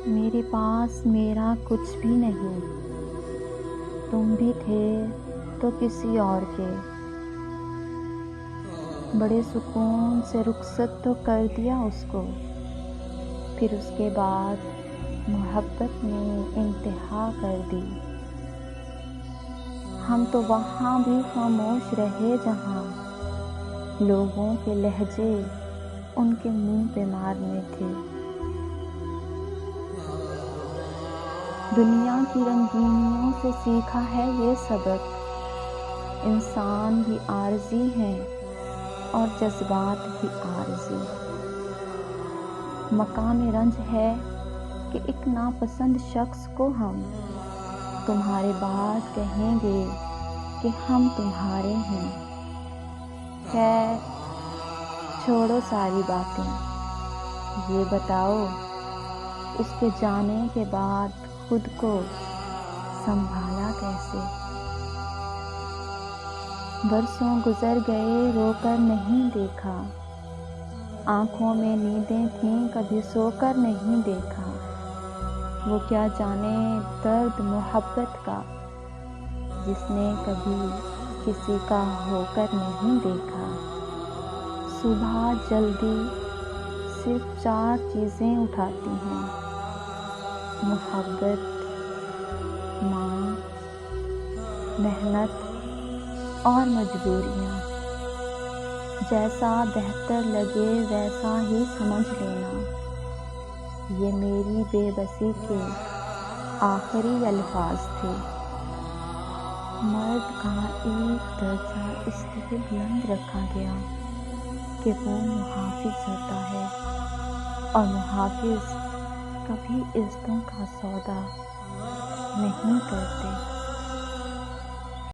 میرے پاس میرا کچھ بھی نہیں، تم بھی تھے تو کسی اور کے۔ بڑے سکون سے رخصت تو کر دیا اس کو، پھر اس کے بعد محبت نے انتہا کر دی۔ ہم تو وہاں بھی خاموش رہے جہاں لوگوں کے لہجے ان کے منہ پہ مارنے تھے۔ دنیا کی رنگینیوں سے سیکھا ہے یہ سبق، انسان بھی عارضی ہیں اور جذبات بھی عارضی۔ مقام رنج ہے کہ ایک ناپسند شخص کو ہم تمہارے بعد کہیں گے کہ ہم تمہارے ہیں۔ خیر چھوڑو ساری باتیں، یہ بتاؤ اس کے جانے کے بعد خود کو سنبھالا کیسے؟ برسوں گزر گئے رو کر نہیں دیکھا، آنکھوں میں نیندیں تھیں کبھی سو کر نہیں دیکھا۔ وہ کیا جانے درد محبت کا جس نے کبھی کسی کا ہو کر نہیں دیکھا۔ صبح جلدی صرف 4 چیزیں اٹھاتی ہیں: محبت، ماں، محنت اور مجبوریاں۔ جیسا بہتر لگے ویسا ہی سمجھ لینا، یہ میری بے بسی کے آخری الفاظ تھے۔ مرد کا ایک درجہ اس لیے بلند رکھا گیا کہ وہ محافظ ہوتا ہے، اور محافظ کبھی عزتوں کا سودا نہیں کرتے۔